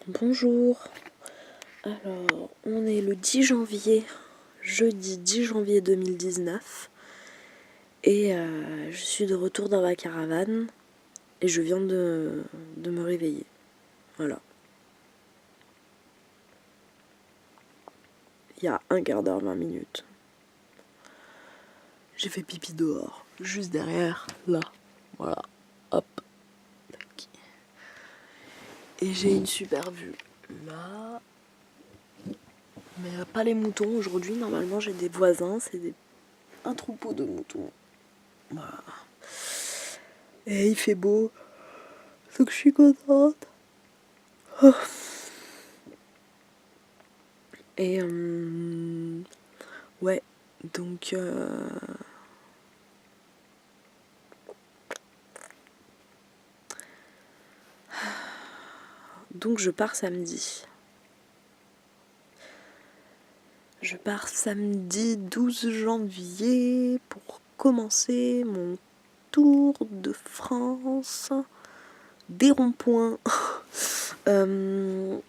Bonjour, alors on est le 10 janvier, jeudi 10 janvier 2019 et je suis de retour dans ma caravane et je viens de me réveiller, voilà. Il y a un quart d'heure, 20 minutes. J'ai fait pipi dehors, juste derrière, là, voilà, hop. Et j'ai une super vue, là. Mais pas les moutons aujourd'hui, normalement j'ai des voisins, c'est un troupeau de moutons. Voilà. Et il fait beau, donc je suis contente. Oh. Et ouais, donc je pars samedi. Je pars samedi 12 janvier pour commencer mon tour de France des ronds-points. En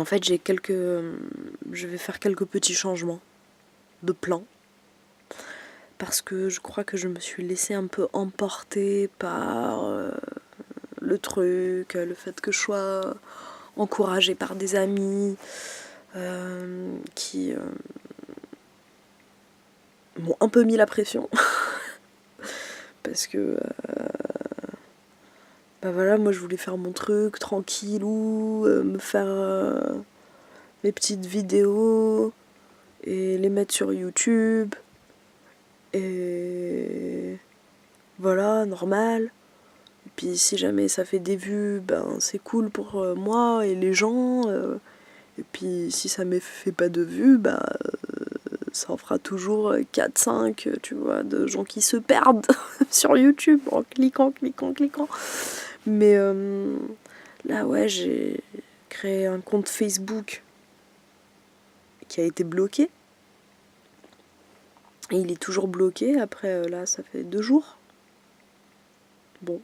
fait, je vais faire quelques petits changements de plan. Parce que je crois que je me suis laissée un peu emporter par le truc, le fait que je sois encouragée par des amis qui m'ont un peu mis la pression. Parce que bah voilà, moi je voulais faire mon truc tranquillou, me faire mes petites vidéos et les mettre sur YouTube. Et voilà, normal. Et puis si jamais ça fait des vues, ben c'est cool pour moi et les gens. Et puis si ça ne fait pas de vues, ben ça en fera toujours 4-5, tu vois, de gens qui se perdent sur YouTube en cliquant. Mais là, ouais, j'ai créé un compte Facebook qui a été bloqué. Et il est toujours bloqué. Après, là, ça fait 2 jours. Bon.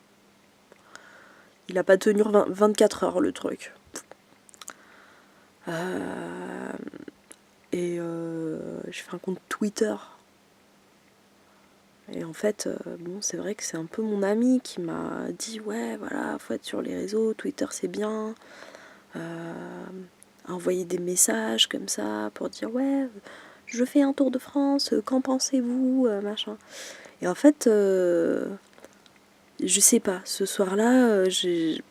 Il n'a pas tenu 24 heures, le truc. Et j'ai fait un compte Twitter. Et en fait, bon, c'est vrai que c'est un peu mon ami qui m'a dit « Ouais, voilà, faut être sur les réseaux, Twitter c'est bien. » Envoyer des messages comme ça pour dire « Ouais, je fais un tour de France, qu'en pensez-vous ?» machin. Et en fait, je sais pas, ce soir-là, j'ai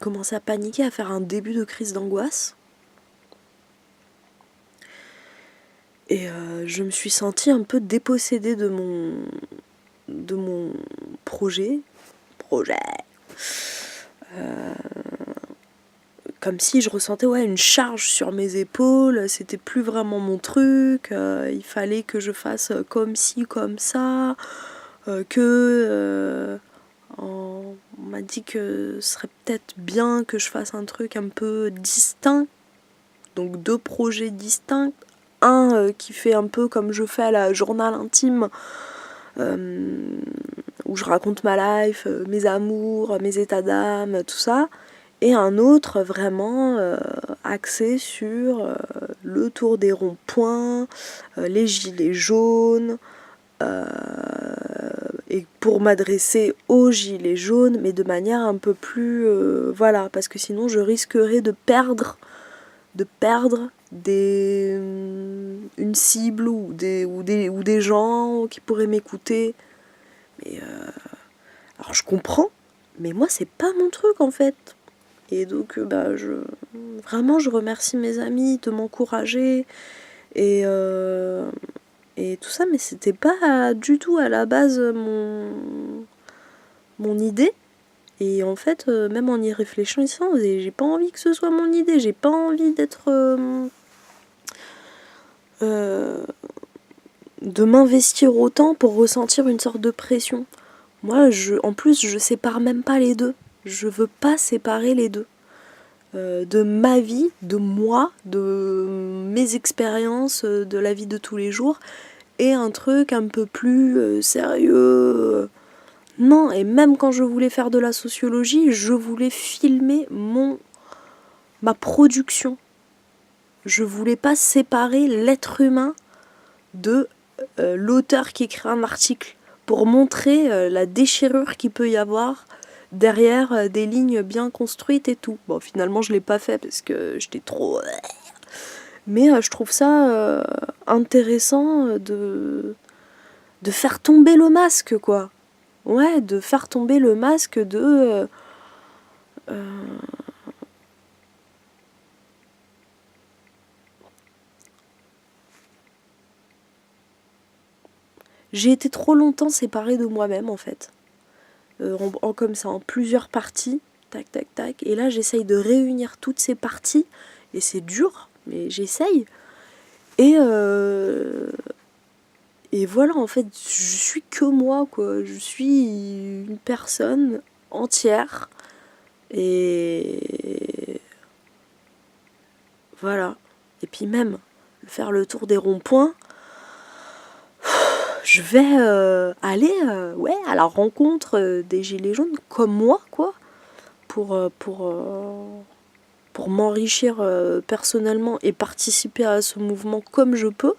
commencé à paniquer, à faire un début de crise d'angoisse. Et je me suis sentie un peu dépossédée de mon projet. Comme si je ressentais une charge sur mes épaules, c'était plus vraiment mon truc, il fallait que je fasse comme ci, comme ça, on m'a dit que ce serait peut-être bien que je fasse un truc un peu distinct, donc 2 projets distincts, un qui fait un peu comme je fais à la journal intime, où je raconte ma life, mes amours, mes états d'âme, tout ça, et un autre vraiment axé sur le tour des ronds-points, les gilets jaunes, et pour m'adresser aux gilets jaunes, mais de manière un peu plus... voilà, parce que sinon je risquerais de perdre une cible ou des gens qui pourraient m'écouter. Mais alors je comprends, mais moi c'est pas mon truc en fait. Et donc vraiment je remercie mes amis de m'encourager et tout ça, mais c'était pas du tout à la base mon idée. Et en fait, même en y réfléchissant, j'ai pas envie que ce soit mon idée, j'ai pas envie d'être de m'investir autant pour ressentir une sorte de pression. Moi, en plus, je sépare même pas les deux. Je veux pas séparer les deux. De ma vie, de moi, de mes expériences, de la vie de tous les jours, et un truc un peu plus sérieux, Non, et même quand je voulais faire de la sociologie, je voulais filmer ma production. Je voulais pas séparer l'être humain de l'auteur qui écrit un article pour montrer la déchirure qu'il peut y avoir derrière des lignes bien construites et tout. Bon, finalement, je l'ai pas fait parce que j'étais trop... Mais je trouve ça intéressant de faire tomber le masque, quoi. Ouais, de faire tomber le masque de... J'ai été trop longtemps séparée de moi-même, en fait. Comme ça, en plusieurs parties. Tac, tac, tac. Et là, j'essaye de réunir toutes ces parties. Et c'est dur, mais j'essaye. Et voilà, en fait, je suis que moi, quoi. Je suis une personne entière. Et voilà. Et puis même, faire le tour des ronds-points, je vais aller ouais, à la rencontre des gilets jaunes comme moi, quoi. Pour m'enrichir personnellement et participer à ce mouvement comme je peux.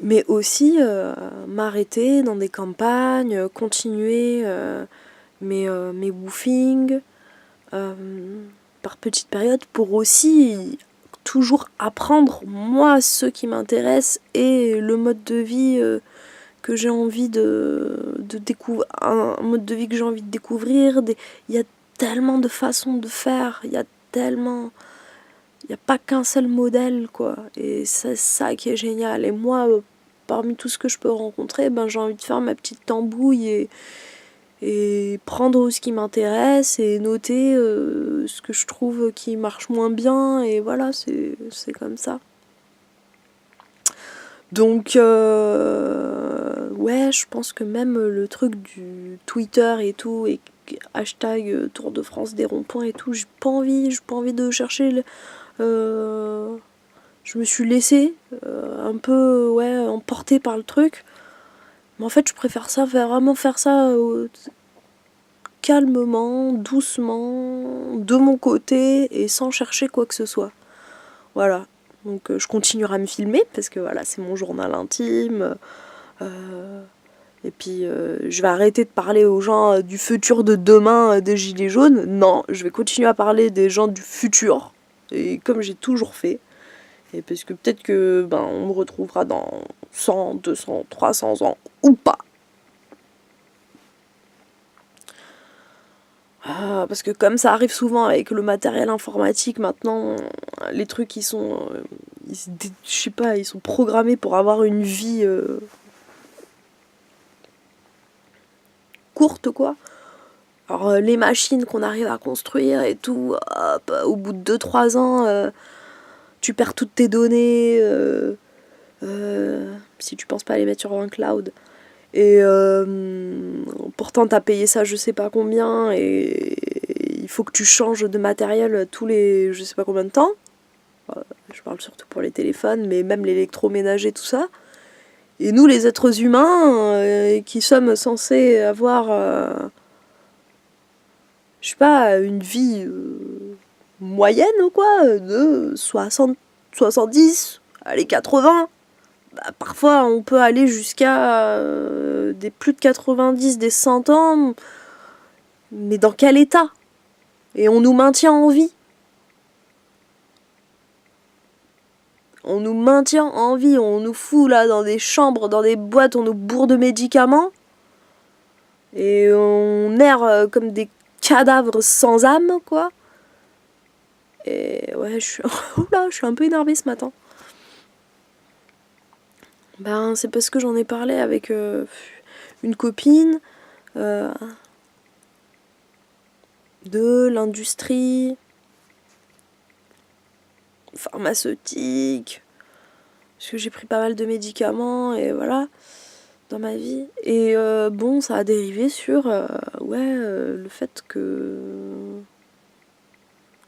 Mais aussi m'arrêter dans des campagnes, continuer mes woofings par petites périodes pour aussi toujours apprendre moi ce qui m'intéresse et le mode de vie que j'ai envie de découvrir, un mode de vie que j'ai envie de découvrir. Il y a tellement de façons de faire, il n'y a pas qu'un seul modèle, quoi. Et c'est ça qui est génial. Et moi, parmi tout ce que je peux rencontrer, ben, j'ai envie de faire ma petite tambouille et prendre ce qui m'intéresse et noter ce que je trouve qui marche moins bien. Et voilà, c'est comme ça. Donc, ouais, je pense que même le truc du Twitter et tout, et hashtag Tour de France des ronds-points et tout, j'ai pas envie de chercher... je me suis laissée un peu ouais, emportée par le truc. Mais en fait, je préfère ça, vraiment faire ça calmement, doucement, de mon côté et sans chercher quoi que ce soit. Voilà. Donc je continuerai à me filmer parce que voilà, c'est mon journal intime. Et puis je vais arrêter de parler aux gens du futur de demain des Gilets jaunes. Non, je vais continuer à parler des gens du futur. Et comme j'ai toujours fait. Et parce que peut-être que on me retrouvera dans 100, 200, 300 ans ou pas. Parce que comme ça arrive souvent avec le matériel informatique maintenant, les trucs ils sont, je sais pas, ils sont programmés pour avoir une vie courte, quoi. Alors les machines qu'on arrive à construire et tout, hop, au bout de 2-3 ans, tu perds toutes tes données, si tu penses pas à les mettre sur un cloud. Et pourtant t'as payé ça je sais pas combien et il faut que tu changes de matériel tous les je sais pas combien de temps. Je parle surtout pour les téléphones, mais même l'électroménager, tout ça. Et nous les êtres humains qui sommes censés avoir je sais pas, une vie moyenne ou quoi, de 60, 70, allez 80. Parfois on peut aller jusqu'à des plus de 90, des 100 ans, mais dans quel état? Et on nous maintient en vie. On nous maintient en vie, on nous fout là dans des chambres, dans des boîtes, on nous bourre de médicaments. Et on erre comme des cadavres sans âme, quoi. Et ouais, oula, je suis un peu énervée ce matin. C'est parce que j'en ai parlé avec une copine de l'industrie pharmaceutique, parce que j'ai pris pas mal de médicaments et voilà dans ma vie. Et ça a dérivé sur le fait que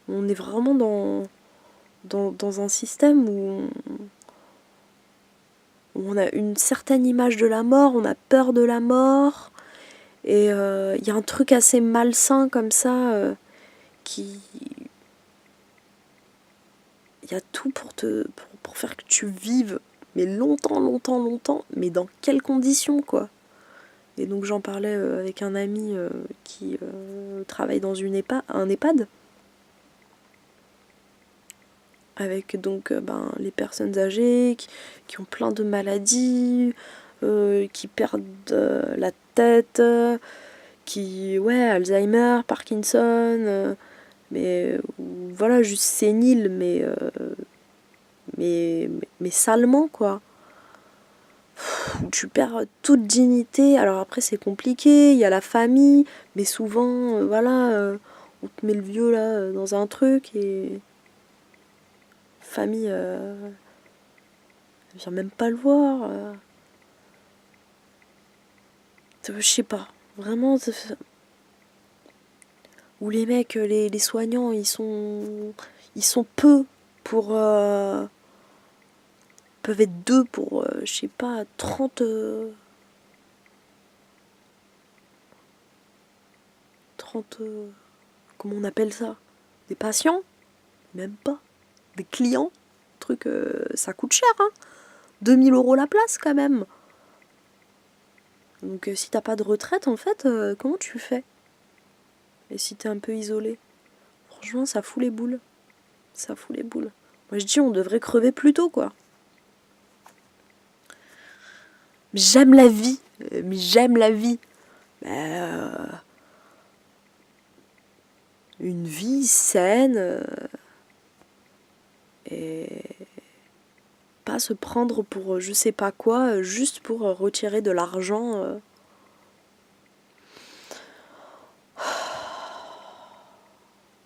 on est vraiment dans un système où où on a une certaine image de la mort, on a peur de la mort, et y a un truc assez malsain comme ça, qui... Il y a tout pour faire que tu vives, mais longtemps, longtemps, longtemps, mais dans quelles conditions, quoi. Et donc j'en parlais avec un ami qui travaille dans un EHPAD, avec donc les personnes âgées qui ont plein de maladies, qui perdent la tête, Alzheimer, Parkinson, mais voilà, juste sénile, mais salement, quoi. Où tu perds toute dignité. Alors après, c'est compliqué, il y a la famille, mais souvent, on te met le vieux là dans un truc et famille, elle vient même pas le voir. Je sais pas, vraiment. Où les mecs, les soignants, ils sont peu pour. Peuvent être deux pour, je sais pas, 30 comment on appelle ça? Des patients? Même pas. Des clients? Truc, ça coûte cher, hein. 2000 € la place, quand même. Donc, si t'as pas de retraite, en fait, comment tu fais? Et si t'es un peu isolé? Franchement, ça fout les boules. Ça fout les boules. Moi, je dis, on devrait crever plus tôt, quoi. J'aime la vie. Mais j'aime la vie. Une vie saine. Et pas se prendre pour je sais pas quoi, juste pour retirer de l'argent.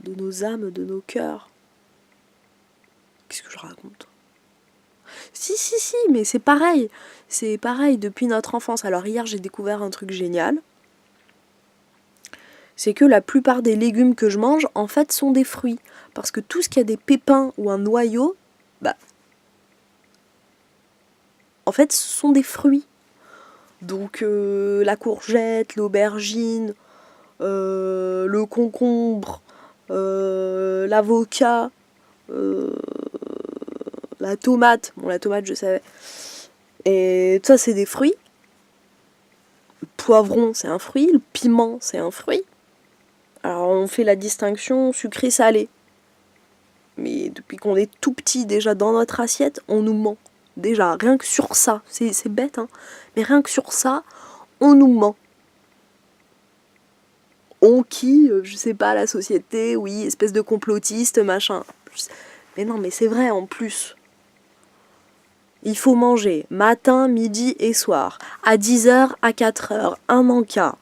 De nos âmes, de nos cœurs. Qu'est-ce que je raconte? Si, mais c'est pareil. C'est pareil depuis notre enfance. Alors hier, j'ai découvert un truc génial. C'est que la plupart des légumes que je mange, en fait, sont des fruits. Parce que tout ce qui a des pépins ou un noyau, en fait, ce sont des fruits. Donc la courgette, l'aubergine, le concombre, l'avocat, la tomate. Bon, la tomate, je savais. Et ça, c'est des fruits. Le poivron, c'est un fruit. Le piment, c'est un fruit. Alors, on fait la distinction sucré-salé. Mais depuis qu'on est tout petit, déjà dans notre assiette, on nous ment. Déjà, rien que sur ça. C'est bête, hein. Mais rien que sur ça, on nous ment. On qui, je sais pas, la société, oui, espèce de complotiste, machin. Mais non, mais c'est vrai en plus. Il faut manger matin, midi et soir, à 10h, à 4h, un encas.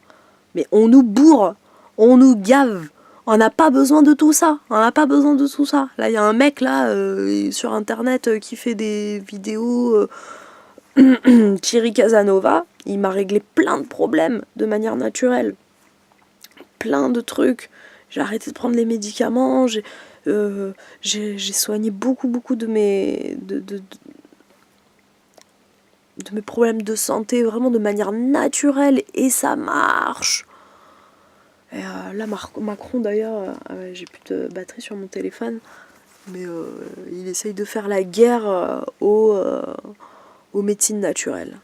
Mais on nous bourre, on nous gave. On n'a pas besoin de tout ça. On n'a pas besoin de tout ça. Là, il y a un mec là sur internet qui fait des vidéos. Thierry Casanova, il m'a réglé plein de problèmes de manière naturelle. Plein de trucs. J'ai arrêté de prendre les médicaments. J'ai soigné beaucoup de mes problèmes de santé vraiment de manière naturelle et ça marche. Et là, Macron d'ailleurs, j'ai plus de batterie sur mon téléphone, mais il essaye de faire la guerre aux médecines naturelles.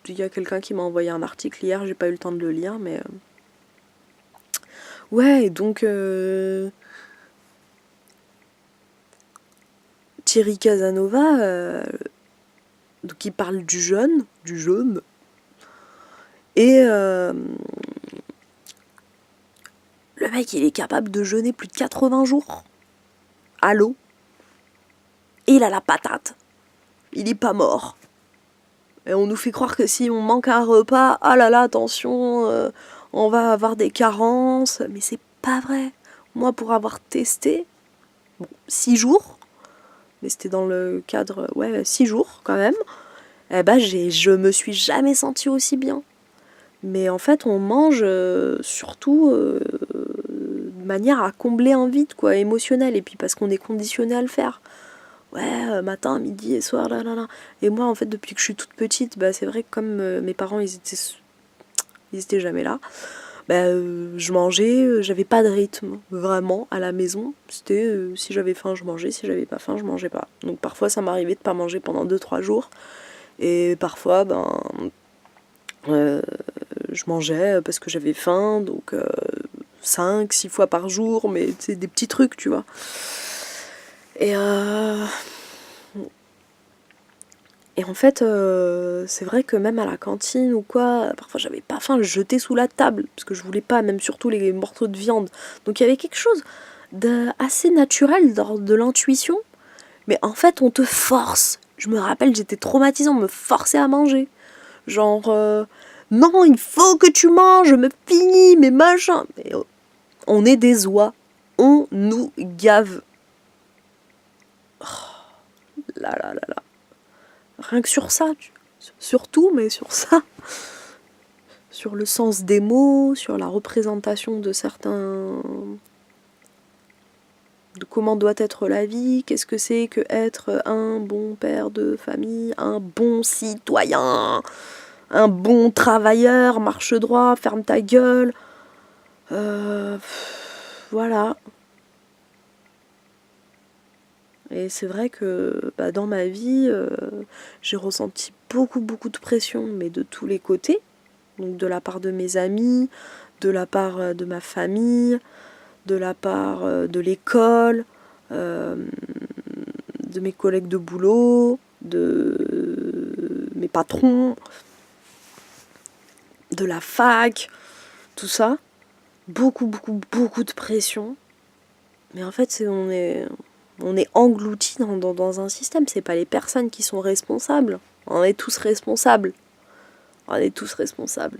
Il y a quelqu'un qui m'a envoyé un article hier, j'ai pas eu le temps de le lire, mais ouais, donc Thierry Casanova, donc il parle du jeûne, et le mec il est capable de jeûner plus de 80 jours à l'eau, et il a la patate, il est pas mort. Et on nous fait croire que si on manque un repas, ah là là, attention, on va avoir des carences, mais c'est pas vrai. Moi, pour avoir testé, 6 jours, mais c'était dans le cadre, 6 jours quand même, je me suis jamais sentie aussi bien. Mais en fait, on mange surtout de manière à combler un vide, quoi, émotionnel, et puis parce qu'on est conditionné à le faire. ouais, matin, midi et soir, là, là, là. Et moi, en fait, depuis que je suis toute petite, bah, c'est vrai que comme mes parents, ils étaient jamais là, bah, je mangeais, j'avais pas de rythme, vraiment, à la maison. C'était, si j'avais faim, je mangeais, si j'avais pas faim, je mangeais pas. Donc parfois, ça m'arrivait de pas manger pendant 2-3 jours. Et parfois, ben, je mangeais parce que j'avais faim, donc 5-6 fois par jour, mais c'est des petits trucs, tu vois. Et en fait, c'est vrai que même à la cantine ou quoi, parfois j'avais pas faim, je jetais sous la table, parce que je voulais pas, même surtout les morceaux de viande. Donc il y avait quelque chose d'assez naturel, de l'intuition, mais en fait on te force. Je me rappelle, j'étais traumatisée, on me forçait à manger. Genre, non, il faut que tu manges, me finis, mais machin. Mais, on est des oies, on nous gave. Oh, là là là là. Rien que sur ça, surtout, mais sur ça. Sur le sens des mots, sur la représentation de certains... de comment doit être la vie, qu'est-ce que c'est que être un bon père de famille, un bon citoyen, un bon travailleur, marche droit, ferme ta gueule. Voilà. Et c'est vrai que bah, dans ma vie, j'ai ressenti beaucoup de pression, mais de tous les côtés. Donc de la part de mes amis, de la part de ma famille, de la part de l'école, de mes collègues de boulot, de mes patrons, de la fac, tout ça. Beaucoup de pression. Mais en fait, on est engloutis dans un système. C'est pas les personnes qui sont responsables. On est tous responsables. On est tous responsables.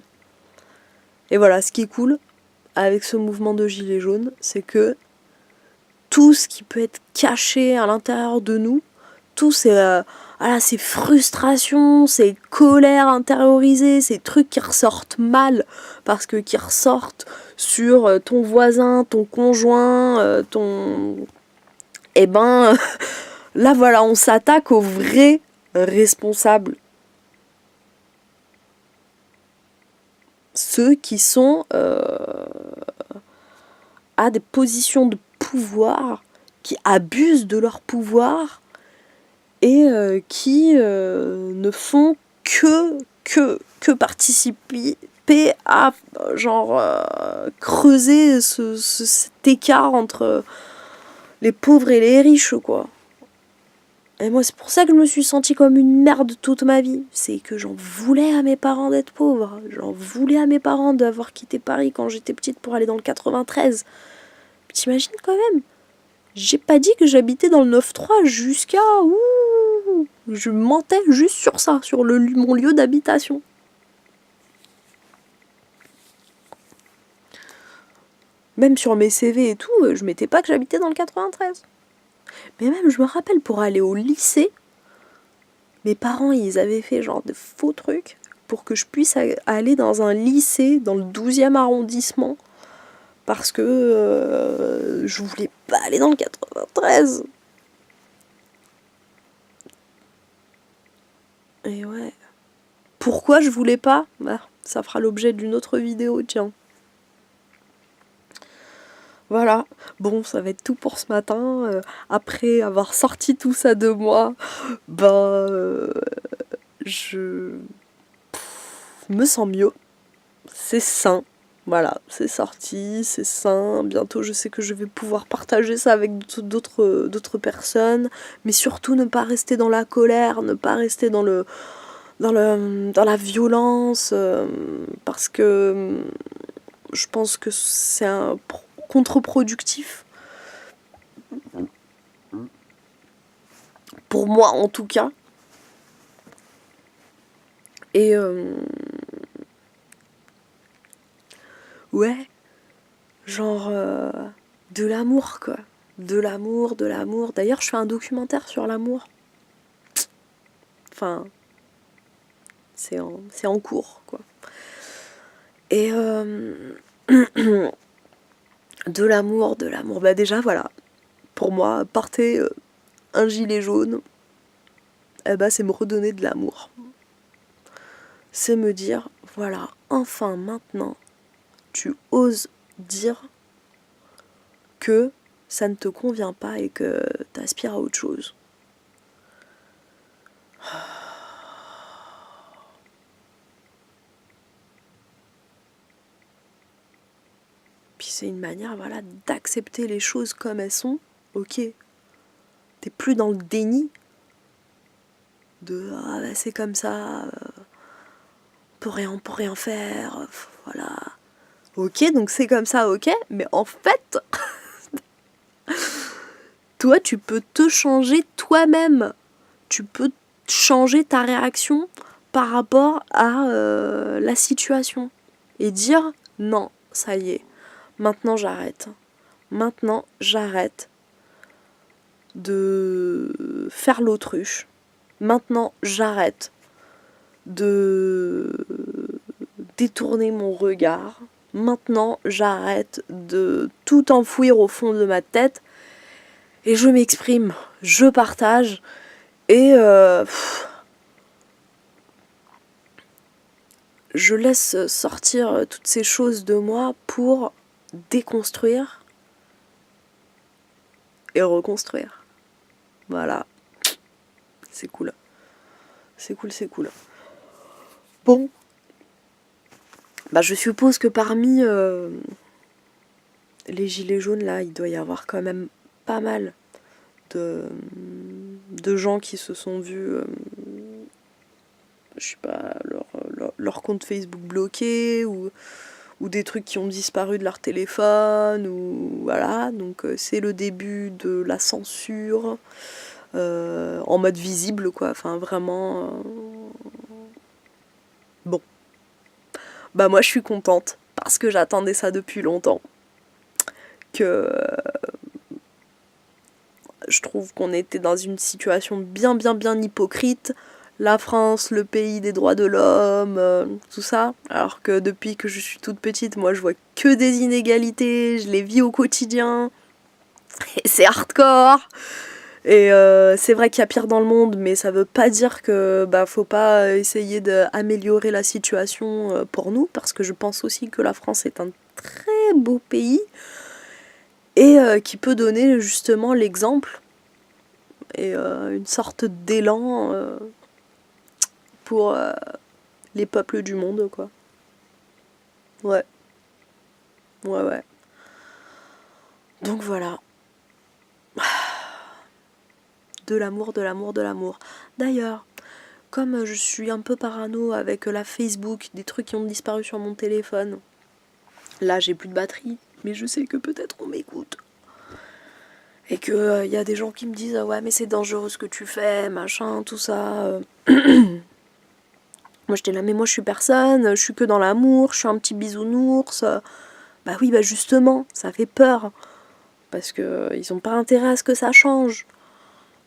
Et voilà, ce qui est cool avec ce mouvement de gilets jaunes, c'est que tout ce qui peut être caché à l'intérieur de nous, tous ces frustrations, ces colères intériorisées, ces trucs qui ressortent mal, parce que qui ressortent sur ton voisin, ton conjoint, ton... Eh ben, là voilà, on s'attaque aux vrais responsables. Ceux qui sont à des positions de pouvoir, qui abusent de leur pouvoir et qui ne font que participer à genre creuser cet écart entre les pauvres et les riches, quoi. Et moi, c'est pour ça que je me suis sentie comme une merde toute ma vie. C'est que j'en voulais à mes parents d'être pauvres. J'en voulais à mes parents d'avoir quitté Paris quand j'étais petite pour aller dans le 93. T'imagines quand même? J'ai pas dit que j'habitais dans le 9-3 jusqu'à... Ouh, je mentais juste sur ça, sur mon lieu d'habitation. Même sur mes CV et tout, je mettais pas que j'habitais dans le 93. Mais même, je me rappelle, pour aller au lycée, mes parents, ils avaient fait genre de faux trucs pour que je puisse aller dans un lycée dans le 12e arrondissement parce que je voulais pas aller dans le 93. Et ouais. Pourquoi je voulais pas? Bah, ça fera l'objet d'une autre vidéo, tiens. Voilà, bon, ça va être tout pour ce matin. Après avoir sorti tout ça de moi, je me sens mieux. C'est sain. Voilà, c'est sorti, c'est sain. Bientôt, je sais que je vais pouvoir partager ça avec d'autres personnes. Mais surtout, ne pas rester dans la colère, ne pas rester dans la violence. Parce que je pense que c'est contre-productif. Pour moi, en tout cas. Et ouais, genre de l'amour, quoi. De l'amour. D'ailleurs, je fais un documentaire sur l'amour. Enfin, c'est en cours, quoi. Et de l'amour. Bah déjà, voilà. Pour moi, partez un gilet jaune, eh ben, c'est me redonner de l'amour. C'est me dire, voilà, enfin maintenant, tu oses dire que ça ne te convient pas et que tu aspires à autre chose. Puis c'est une manière, voilà, d'accepter les choses comme elles sont. Ok, t'es plus dans le déni de ah bah c'est comme ça, on peut rien faire, voilà. Ok, donc c'est comme ça, ok, mais en fait, toi tu peux te changer toi-même. Tu peux changer ta réaction par rapport à la situation. Et dire non, ça y est, maintenant j'arrête. Maintenant j'arrête de faire l'autruche. Maintenant j'arrête de détourner mon regard. Maintenant j'arrête de tout enfouir au fond de ma tête. Et je m'exprime, je partage. Et je laisse sortir toutes ces choses de moi pour déconstruire et reconstruire. Voilà. C'est cool. C'est cool, c'est cool. Bon. Bah, je suppose que parmi les gilets jaunes, là, il doit y avoir quand même pas mal de gens qui se sont vus, je sais pas, leur compte Facebook bloqué ou des trucs qui ont disparu de leur téléphone, ou voilà, donc c'est le début de la censure en mode visible, quoi, enfin vraiment. Bon. Bah moi je suis contente, parce que j'attendais ça depuis longtemps. Que je trouve qu'on était dans une situation bien hypocrite. La France, le pays des droits de l'homme, tout ça. Alors que depuis que je suis toute petite, moi je vois que des inégalités, je les vis au quotidien. Et c'est hardcore. Et c'est vrai qu'il y a pire dans le monde, mais ça veut pas dire que faut pas essayer d'améliorer la situation pour nous, parce que je pense aussi que la France est un très beau pays et qui peut donner justement l'exemple et une sorte d'élan pour les peuples du monde, quoi. Ouais. Ouais. Donc voilà. De l'amour. D'ailleurs, comme je suis un peu parano avec la Facebook, des trucs qui ont disparu sur mon téléphone, là j'ai plus de batterie, mais je sais que peut-être on m'écoute. Et que y a des gens qui me disent ouais mais c'est dangereux ce que tu fais, machin, tout ça. Moi j'étais là, mais moi je suis personne, je suis que dans l'amour, je suis un petit bisounours. Bah oui, bah justement, ça fait peur. Parce que ils ont pas intérêt à ce que ça change.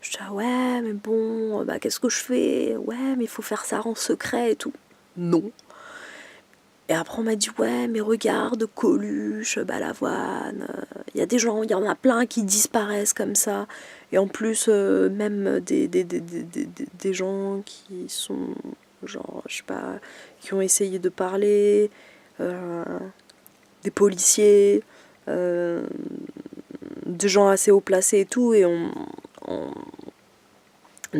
Je dis ouais mais bon, bah qu'est-ce que je fais? Ouais mais il faut faire ça en secret et tout. Non. Et après on m'a dit ouais mais regarde, Coluche, Balavoine, il y a des gens, il y en a plein qui disparaissent comme ça. Et en plus même des gens qui sont genre je sais pas, qui ont essayé de parler, des policiers, des gens assez haut placés et tout, et on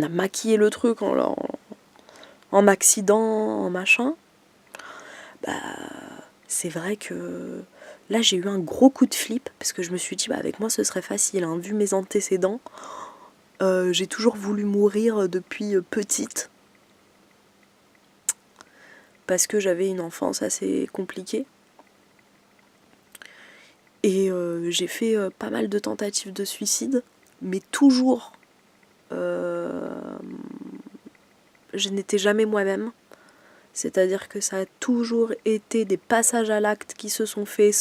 a maquillé le truc en m'accident, en machin. Bah, c'est vrai que là j'ai eu un gros coup de flip parce que je me suis dit bah avec moi ce serait facile, hein, vu mes antécédents. J'ai toujours voulu mourir depuis petite parce que j'avais une enfance assez compliquée et j'ai fait pas mal de tentatives de suicide, mais toujours je n'étais jamais moi-même. C'est-à-dire que ça a toujours été des passages à l'acte qui se sont faits